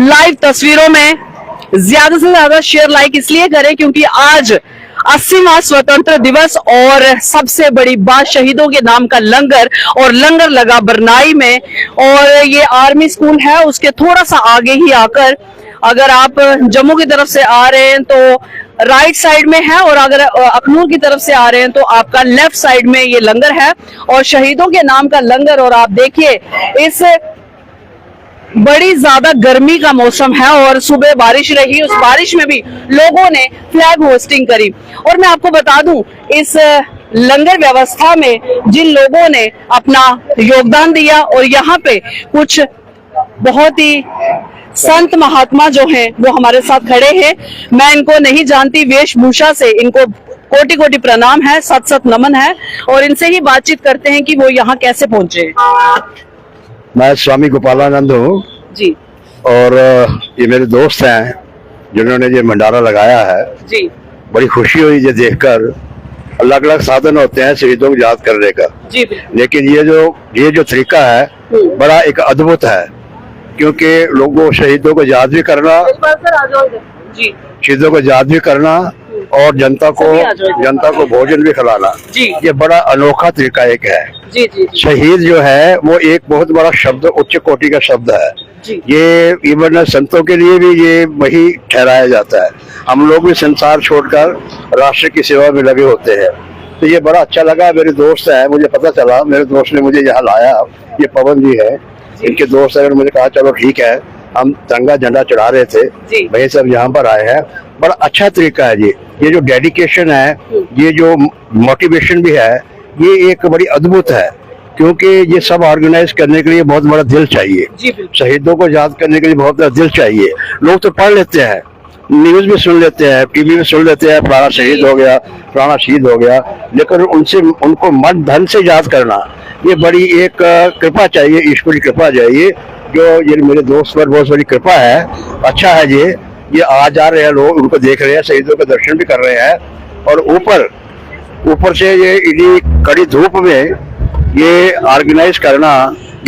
Live तस्वीरों में ज्यादा से ज्यादा शेयर लाइक इसलिए करें क्योंकि आज 80वां स्वतंत्र दिवस और सबसे बड़ी बात शहीदों के नाम का लंगर और लंगर लगा बरनाई में। और ये आर्मी स्कूल है, उसके थोड़ा सा आगे ही आकर अगर आप जम्मू की तरफ से आ रहे हैं तो राइट साइड में है, और अगर अखनूर की तरफ से आ रहे हैं तो आपका लेफ्ट साइड में ये लंगर है और शहीदों के नाम का लंगर। और आप देखिए इस बड़ी ज्यादा गर्मी का मौसम है और सुबह बारिश रही, उस बारिश में भी लोगों ने फ्लैग होस्टिंग करी। और मैं आपको बता दूं इस लंगर व्यवस्था में जिन लोगों ने अपना योगदान दिया, और यहाँ पे कुछ बहुत ही संत महात्मा जो हैं वो हमारे साथ खड़े हैं। मैं इनको नहीं जानती, वेशभूषा से इनको कोटि कोटि प्रणाम है, सत सत नमन है, और इनसे ही बातचीत करते हैं कि वो यहाँ कैसे पहुंचे। मैं स्वामी गोपालानंद हूँ जी। और ये मेरे दोस्त हैं जिन्होंने ये भंडारा लगाया है जी। बड़ी खुशी हुई ये देखकर। अलग अलग साधन होते हैं शहीदों को याद करने का जी, लेकिन ये जो तरीका है बड़ा एक अद्भुत है, क्योंकि लोगों शहीदों को याद भी करना, जी, शहीदों को याद भी करना और जनता को भोजन भी खिलाना, ये बड़ा अनोखा तरीका एक है। जी, जी, जी। शहीद जो है वो एक बहुत बड़ा शब्द, उच्च कोटि का शब्द है। ये इवन संतों के लिए भी ये वही ठहराया जाता है। हम लोग भी संसार छोड़कर राष्ट्र की सेवा में लगे होते हैं, तो ये बड़ा अच्छा लगा। मेरे दोस्त है, मुझे पता चला, मेरे दोस्त ने मुझे यहाँ लाया, ये पवन जी है, इनके दोस्त है, मुझे कहा चलो ठीक है, हम तिरंगा झंडा चढ़ा रहे थे, वही सब यहाँ पर आए हैं। बड़ा अच्छा तरीका है ये जो डेडिकेशन है, ये जो मोटिवेशन भी है, ये एक बड़ी अद्भुत है, क्योंकि ये सब ऑर्गेनाइज करने के लिए बहुत बड़ा दिल चाहिए। शहीदों को याद करने के लिए बहुत बड़ा दिल चाहिए। लोग तो पढ़ लेते हैं, न्यूज भी सुन लेते हैं, टीवी में सुन लेते हैं, फलाना शहीद हो गया, फलाना शहीद हो गया, लेकिन उनको मन धन से याद करना, ये बड़ी एक कृपा चाहिए, ईश्वरी कृपा चाहिए, जो ये मेरे दोस्त पर बहुत बड़ी कृपा है। अच्छा है ये आ जा रहे हैं लोग, उनको देख रहे हैं, शहीदों के दर्शन भी कर रहे हैं, और ऊपर से ये इतनी कड़ी धूप में ये ऑर्गेनाइज करना,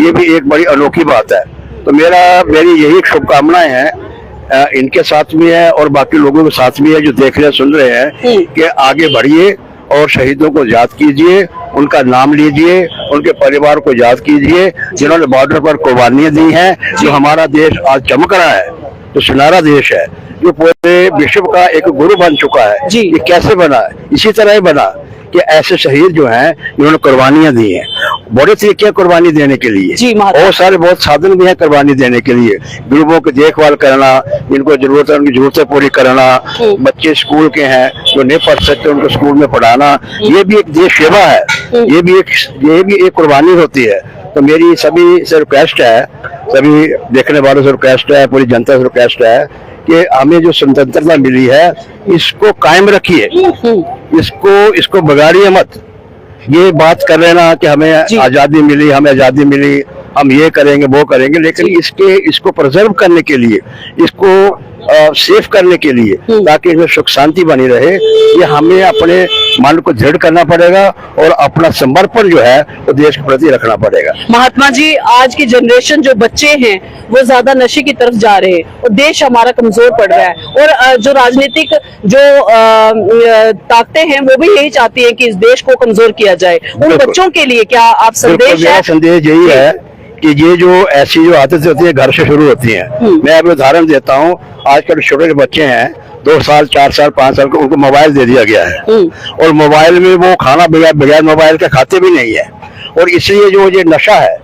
ये भी एक बड़ी अनोखी बात है। तो मेरी यही शुभकामनाएं हैं इनके साथ भी है और बाकी लोगों के साथ भी है जो देख रहे हैं, सुन रहे हैं, कि आगे बढ़िए और शहीदों को याद कीजिए, उनका नाम लीजिए, उनके परिवार को याद कीजिए, जिन्होंने बॉर्डर पर कुर्बानियां दी हैं, जो हमारा देश आज चमक रहा है, तो सुनहरा देश है, जो पूरे विश्व का एक गुरु बन चुका है। ये कैसे बना? इसी तरह ही बना कि ऐसे शहीद जो हैं इन्होंने कुर्बानियां दी हैं, बड़े तरीके कुर्बानी देने के लिए, और बहुत साधन भी हैं कुर्बानी देने के लिए। गरीबों की देखभाल करना, जिनको जरूरत है उनकी जरूरतें पूरी करना, बच्चे स्कूल के हैं जो नहीं पढ़ सकते उनको स्कूल में पढ़ाना, ये भी एक देश सेवा है, ये भी एक कुर्बानी होती है। तो मेरी सभी से रिक्वेस्ट है, सभी देखने वालों से रिक्वेस्ट है, पूरी जनता से रिक्वेस्ट है कि हमें जो स्वतंत्रता मिली है इसको कायम रखिए, इसको बिगाड़िए मत। ये बात कर रहे ना कि हमें आजादी मिली, हम ये करेंगे वो करेंगे, लेकिन इसको प्रिजर्व करने के लिए, इसको सेफ करने के लिए, ताकि इसमें सुख शांति बनी रहे, ये हमें अपने मन को दृढ़ करना पड़ेगा और अपना समर्पण जो है वो देश के प्रति रखना पड़ेगा। महात्मा जी, आज की जनरेशन जो बच्चे हैं वो ज्यादा नशे की तरफ जा रहे हैं और देश हमारा कमजोर पड़ रहा है, और जो राजनीतिक जो ताकतें हैं वो भी यही चाहती हैं कि इस देश को कमजोर किया जाए। उन बच्चों के लिए क्या आप संदेश? संदेश यही है कि ये जो ऐसी जो आदतें होती है घर से शुरू होती हैं। मैं अभी उदाहरण देता हूँ, आजकल छोटे बच्चे हैं 2 साल 4 साल 5 साल को, उनको मोबाइल दे दिया गया है और मोबाइल में वो खाना बगैर मोबाइल के खाते भी नहीं है, और इसलिए जो ये नशा है,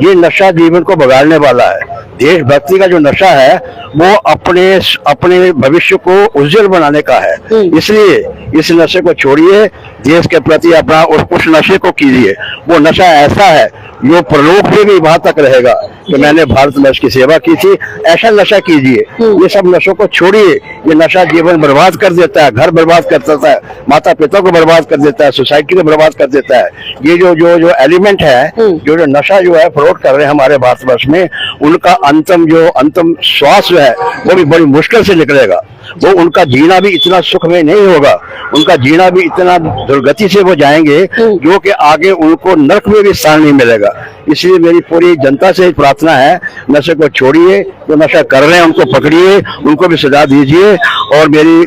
ये नशा जीवन को बिगाड़ने वाला है। देशभक्ति का जो नशा है वो अपने भविष्य को उज्जवल बनाने का है, इसलिए इस नशे को छोड़िए, देश के प्रति अपना उस नशे को कीजिए। वो नशा ऐसा है जो परलोक में भी वहां तक रहेगा कि मैंने भारत वर्ष की सेवा की थी, ऐसा नशा कीजिए। ये सब नशों को छोड़िए, ये नशा जीवन बर्बाद कर देता है, घर बर्बाद कर देता है, माता पिता को बर्बाद कर देता है, सोसाइटी को बर्बाद कर देता है। ये जो एलिमेंट है, जो नशा जो है फ्लोट कर रहे हैं हमारे भारतवर्ष में, उनका अंतिम श्वास जो है वो भी बड़ी मुश्किल से निकलेगा। वो उनका जीना भी इतना सुखमय नहीं होगा, उनका जीना भी इतना दुर्गति से वो जाएंगे जो कि आगे उनको नरक में भी स्थान नहीं मिलेगा। इसलिए मेरी पूरी जनता से प्रार्थना है, नशे को छोड़िए, जो नशा कर रहे हैं उनको पकड़िए, उनको भी सजा दीजिए। और मेरी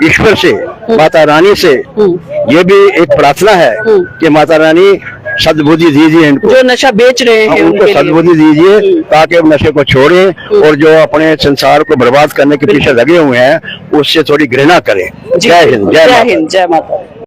ईश्वर से, माता रानी से ये भी एक प्रार्थना है कि माता रानी सद्बुद्धि दीजिए इनको, जो नशा बेच रहे हैं उनको उनके लिए। सद्बुद्धि दीजिए ताकि वो नशे को छोड़ें और जो अपने संसार को बर्बाद करने के पीछे लगे हुए हैं उससे थोड़ी घृणा करें। जय हिंद, जय माता। जय माता।